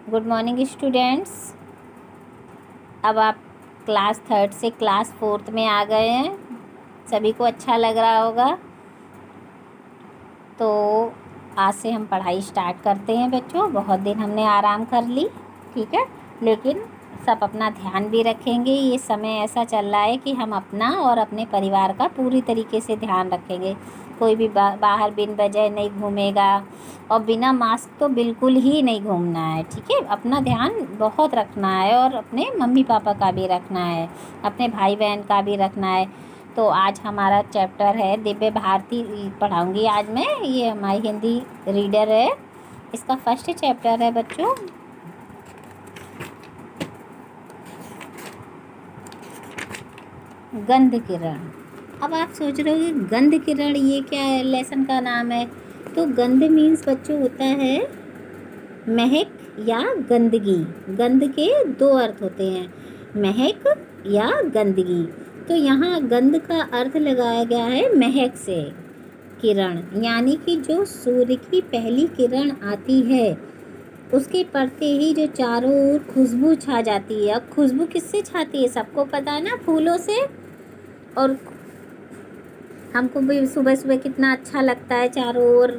Good morning students. अब आप class third से क्लास फोर्थ में आ गए हैं। सभी को अच्छा लग रहा होगा। तो आज से हम पढ़ाई स्टार्ट करते हैं बच्चों। बहुत दिन हमने आराम कर ली, ठीक है, लेकिन सब अपना ध्यान भी रखेंगे। ये समय ऐसा चल रहा है कि हम अपना और अपने परिवार का पूरी तरीके से ध्यान रखेंगे। कोई भी बाहर बिन वजह नहीं घूमेगा और बिना मास्क तो बिल्कुल ही नहीं घूमना है, ठीक है। अपना ध्यान बहुत रखना है और अपने मम्मी पापा का भी रखना है, अपने भाई बहन का भी रखना है। तो आज हमारा चैप्टर है दिव्य भारती पढ़ाऊँगी आज मैं। ये हमारी हिंदी रीडर है, इसका फर्स्ट चैप्टर है बच्चों। गंध किरण। अब आप सोच रहे हो कि गंध किरण ये क्या है, लेसन का नाम है। तो गंध मीन्स बच्चों होता है महक या गंदगी। गंध के दो अर्थ होते हैं, महक या गंदगी। तो यहाँ गंध का अर्थ लगाया गया है महक से। किरण यानी कि जो सूर्य की पहली किरण आती है उसके पड़ते ही जो चारों ओर खुशबू छा जाती है। अब खुशबू किससे छाती है, सबको पता है ना, फूलों से। और हमको भी सुबह सुबह कितना अच्छा लगता है, चारों ओर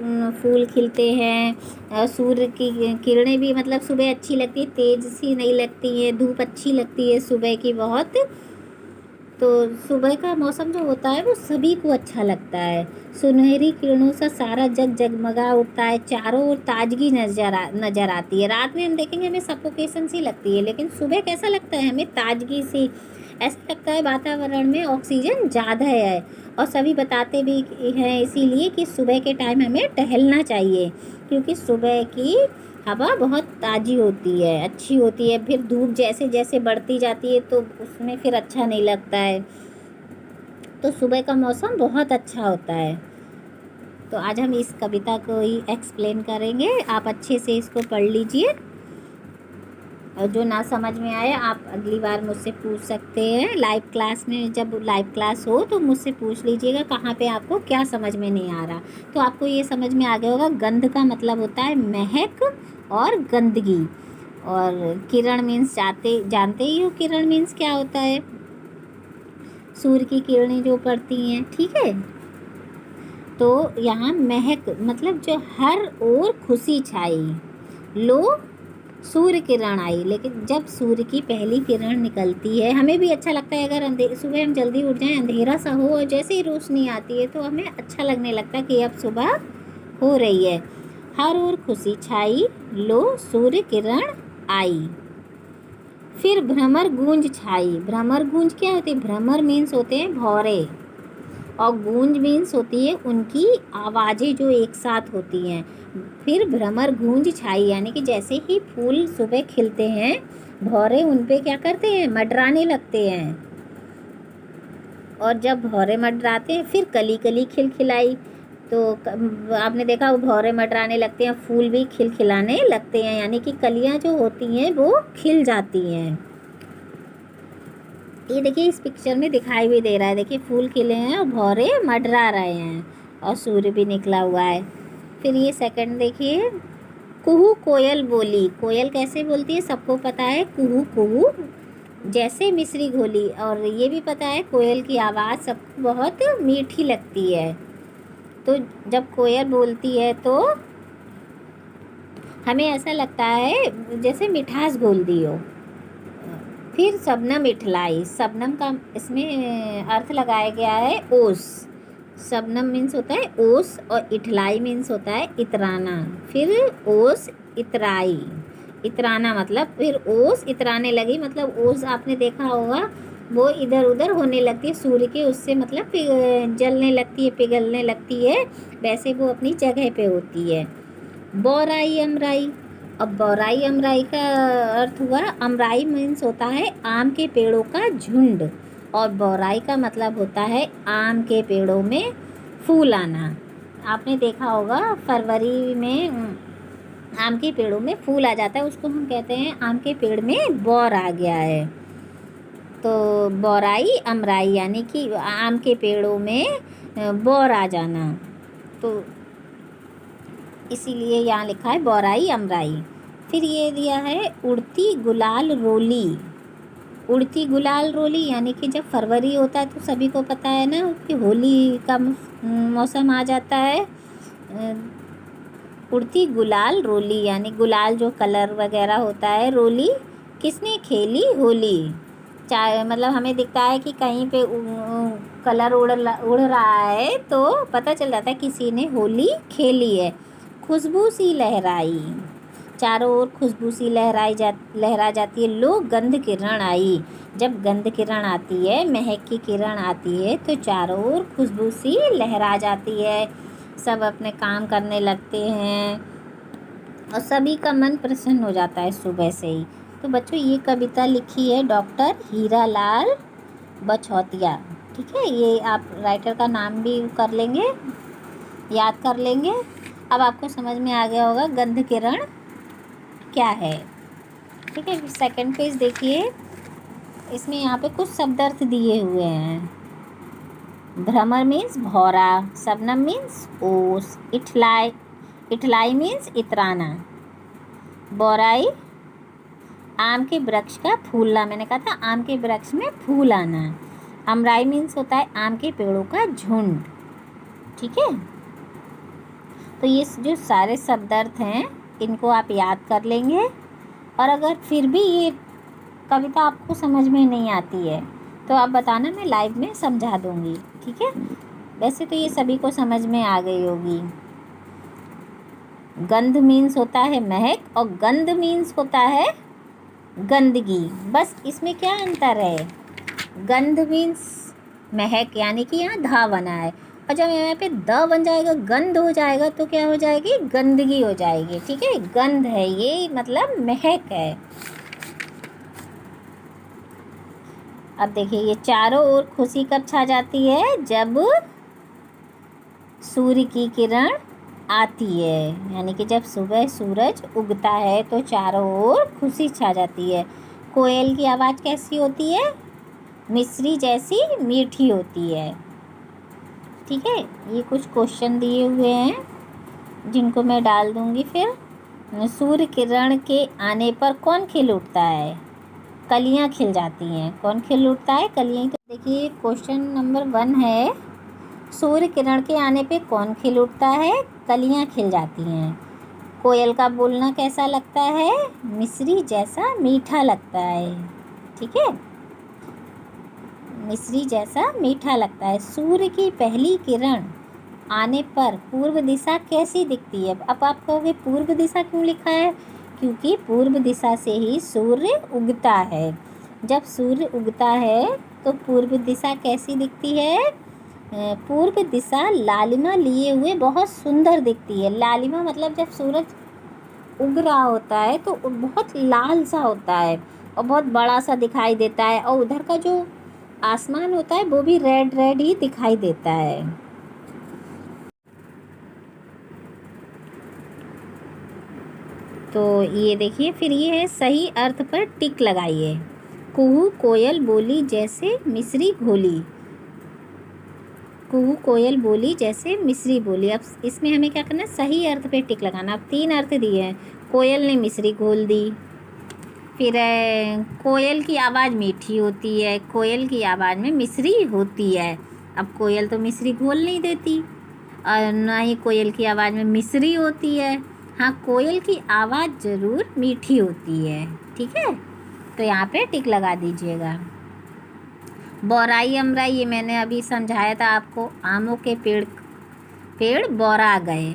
फूल खिलते हैं। सूर्य की किरणें भी मतलब सुबह अच्छी लगती है, तेज सी नहीं लगती है, धूप अच्छी लगती है सुबह की बहुत। तो सुबह का मौसम जो होता है वो सभी को अच्छा लगता है। सुनहरी किरणों से सारा जग जगमगा उठता है, चारों ओर ताजगी नजर आती है। रात में हम देखेंगे हमें सफोकेशन सी लगती है, लेकिन सुबह कैसा लगता है हमें, ताजगी सी। ऐसा लगता है वातावरण में ऑक्सीजन ज़्यादा है। और सभी बताते भी हैं इसीलिए कि सुबह के टाइम हमें टहलना चाहिए, क्योंकि सुबह की हवा बहुत ताज़ी होती है, अच्छी होती है। फिर धूप जैसे जैसे बढ़ती जाती है तो उसमें फिर अच्छा नहीं लगता है। तो सुबह का मौसम बहुत अच्छा होता है। तो आज हम इस कविता को ही एक्सप्लेन करेंगे, आप अच्छे से इसको पढ़ लीजिए। और जो ना समझ में आए आप अगली बार मुझसे पूछ सकते हैं लाइव क्लास में। जब लाइव क्लास हो तो मुझसे पूछ लीजिएगा कहाँ पे आपको क्या समझ में नहीं आ रहा। तो आपको ये समझ में आ गया होगा, गंध का मतलब होता है महक और गंदगी। और किरण मीन्स जानते ही हो, किरण मीन्स क्या होता है, सूर्य की किरणें जो पड़ती हैं, ठीक है। तो यहाँ महक मतलब जो हर ओर खुशी छाई, लो सूर्य किरण आई। लेकिन जब सूर्य की पहली किरण निकलती है हमें भी अच्छा लगता है। अगर सुबह हम जल्दी उठ जाएं, अंधेरा सा हो और जैसे ही रोशनी आती है तो हमें अच्छा लगने लगता है कि अब सुबह हो रही है। हर ओर खुशी छाई, लो सूर्य किरण आई। फिर भ्रमर गूंज छाई। भ्रमर गूंज क्या होती है, भ्रमर मीन्स होते हैं भौरे, और गूंज मीन्स होती है उनकी आवाज़ें जो एक साथ होती हैं। फिर भ्रमर गूंज छाई यानी कि जैसे ही फूल सुबह खिलते हैं भौरे उन पे क्या करते हैं, मंडराने लगते हैं। और जब भौरे मंडराते हैं फिर कली कली खिलखिलाई। तो आपने देखा वो भौरे मंडराने लगते हैं, फूल भी खिलखिलाने लगते हैं, यानी कि कलियां जो होती हैं वो खिल जाती हैं। ये देखिए इस पिक्चर में दिखाई भी दे रहा है, देखिए फूल खिले हैं और भौरे मंडरा रहे हैं और सूर्य भी निकला हुआ है। फिर ये सेकंड देखिए, कुहू कोयल बोली। कोयल कैसे बोलती है सबको पता है, कुहू कुहू जैसे मिश्री घोली। और ये भी पता है कोयल की आवाज़ सबको बहुत मीठी लगती है। तो जब कोयल बोलती है तो हमें ऐसा लगता है जैसे मिठास घोल दी हो। फिर शबनम इठलाई। शबनम का इसमें अर्थ लगाया गया है ओस। शबनम मीन्स होता है ओस और इठलाई मीन्स होता है इतराना। फिर ओस इतराई, इतराना मतलब फिर ओस इतराने लगी। मतलब ओस आपने देखा होगा वो इधर उधर होने लगती है सूर्य के, उससे मतलब जलने लगती है, पिघलने लगती है, वैसे वो अपनी जगह पे होती है। बौराई अमराई। अब बौराई अमराई का अर्थ हुआ, अमराई मीन्स होता है आम के पेड़ों का झुंड, और बौराई का मतलब होता है आम के पेड़ों में फूल आना। आपने देखा होगा फरवरी में आम के पेड़ों में फूल आ जाता है, उसको हम कहते हैं आम के पेड़ में बौर आ गया है। तो बौराई अमराई यानी कि आम के पेड़ों में बौर आ जाना। तो इसीलिए यहाँ लिखा है बौराई अमराई। फिर ये दिया है उड़ती गुलाल रोली। उड़ती गुलाल रोली यानी कि जब फरवरी होता है तो सभी को पता है ना कि होली का मौसम आ जाता है। उड़ती गुलाल रोली यानी गुलाल जो कलर वगैरह होता है, रोली किसने खेली होली। चाहे मतलब हमें दिखता है कि कहीं पे कलर उड़ रहा है तो पता चल जाता है किसी ने होली खेली है। खुशबू सी लहराई, चारों ओर खुशबू सी लहरा जाती है। लो गंध किरण आई, जब गंध किरण आती है, महक की किरण आती है तो चारों ओर खुशबू सी लहरा जाती है। सब अपने काम करने लगते हैं और सभी का मन प्रसन्न हो जाता है सुबह से ही। तो बच्चों ये कविता लिखी है डॉक्टर हीरालाल बछौतिया। ठीक है, ये आप राइटर का नाम भी कर लेंगे, याद कर लेंगे। अब आपको समझ में आ गया होगा गंध किरण क्या है। ठीक है, सेकंड पेज देखिए, इसमें यहाँ पे कुछ शब्द अर्थ दिए हुए हैं। भ्रमर मीन्स भौरा, शबनम मीन्स ओस, इठलाई मीन्स इतराना, बोराई आम के वृक्ष का फूलना, मैंने कहा था आम के वृक्ष में फूल आना। अमराई मीन्स होता है आम के पेड़ों का झुंड। ठीक है, तो ये जो सारे शब्द अर्थ हैं इनको आप याद कर लेंगे। और अगर फिर भी ये कविता आपको समझ में नहीं आती है तो आप बताना, मैं लाइव में समझा दूँगी। ठीक है, वैसे तो ये सभी को समझ में आ गई होगी। गंध मीन्स होता है महक और गंध मीन्स होता है गंदगी। बस इसमें क्या अंतर है, गंध मीन्स महक यानी कि यहाँ धा बना है, और जब यहाँ पे द बन जाएगा, गंध हो जाएगा तो क्या हो जाएगी, गंदगी हो जाएगी। ठीक है, गंध है ये मतलब महक है। अब देखिए, ये चारों ओर खुशी कब छा जाती है, जब सूर्य की किरण आती है, यानी कि जब सुबह सूरज उगता है तो चारों ओर खुशी छा जाती है। कोयल की आवाज़ कैसी होती है, मिश्री जैसी मीठी होती है। ठीक है, ये कुछ क्वेश्चन दिए हुए हैं जिनको मैं डाल दूँगी। फिर सूर्य किरण के आने पर कौन खिल उठता है, कलियां खिल जाती हैं। कौन खिल उठता है, कलियां। तो देखिए क्वेश्चन नंबर 1 है, सूर्य किरण के आने पे कौन खिल उठता है, कलियां खिल जाती हैं। कोयल का बोलना कैसा लगता है, मिश्री जैसा मीठा लगता है। ठीक है, मिश्री जैसा मीठा लगता है। सूर्य की पहली किरण आने पर पूर्व दिशा कैसी दिखती है। अब आप कहोगे पूर्व दिशा क्यों लिखा है, क्योंकि पूर्व दिशा से ही सूर्य उगता है। जब सूर्य उगता है तो पूर्व दिशा कैसी दिखती है, पूर्व दिशा लालिमा लिए हुए बहुत सुंदर दिखती है। लालिमा मतलब जब सूरज उग रहा होता है तो बहुत लाल सा होता है और बहुत बड़ा सा दिखाई देता है, और उधर का जो आसमान होता है वो भी रेड रेड ही दिखाई देता है। तो ये देखिए, फिर ये है सही अर्थ पर टिक लगाइए। कुहू कोयल बोली जैसे मिश्री घोली, कुहू कोयल बोली जैसे मिश्री बोली। अब इसमें हमें क्या करना है, सही अर्थ पे टिक लगाना। अब 3 अर्थ दिए हैं, कोयल ने मिश्री घोल दी, फिर कोयल की आवाज़ मीठी होती है, कोयल की आवाज़ में मिश्री होती है। अब कोयल तो मिश्री घोल नहीं देती और ना ही कोयल की आवाज़ में मिश्री होती है। हाँ, कोयल की आवाज़ ज़रूर मीठी होती है। ठीक है, तो यहाँ पे टिक लगा दीजिएगा। बोराई अमराई ये मैंने अभी समझाया था आपको। आमों के पेड़ बोरा गए,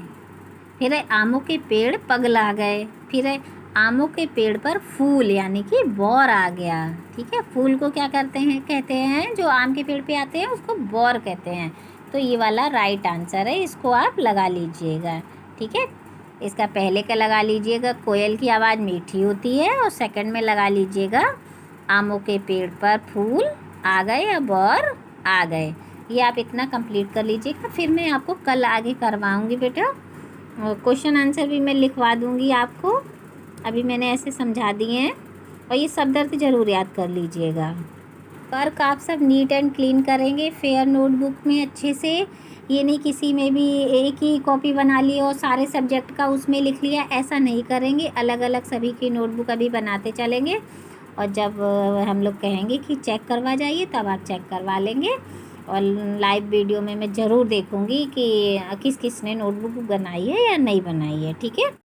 फिर आमों के पेड़ पगला गए, फिर आमों के पेड़ पर फूल यानी कि बोर आ गया। ठीक है, फूल को क्या कहते हैं जो आम के पेड़ पे आते हैं उसको बोर कहते हैं। तो ये वाला राइट आंसर है, इसको आप लगा लीजिएगा। ठीक है, इसका पहले का लगा लीजिएगा, कोयल की आवाज़ मीठी होती है, और सेकंड में लगा लीजिएगा आमों के पेड़ पर फूल आ गए या बोर आ गए। ये आप इतना कंप्लीट कर लीजिएगा, फिर मैं आपको कल आगे करवाऊँगी बेटा, क्वेश्चन आंसर भी मैं लिखवा दूँगी आपको। अभी मैंने ऐसे समझा दिए हैं, और ये शब्द अर्थ ज़रूर याद कर लीजिएगा। वर्क आप सब नीट एंड क्लीन करेंगे, फेयर नोटबुक में अच्छे से ये नहीं किसी में भी एक ही कॉपी बना ली और सारे सब्जेक्ट का उसमें लिख लिया, ऐसा नहीं करेंगे। अलग अलग सभी की नोटबुक अभी बनाते चलेंगे और जब हम लोग कहेंगे कि चेक करवा जाइए तब आप चेक करवा लेंगे। और लाइव वीडियो में मैं ज़रूर देखूँगी कि किस किस ने नोटबुक बनाई है या नहीं बनाई है। ठीक है।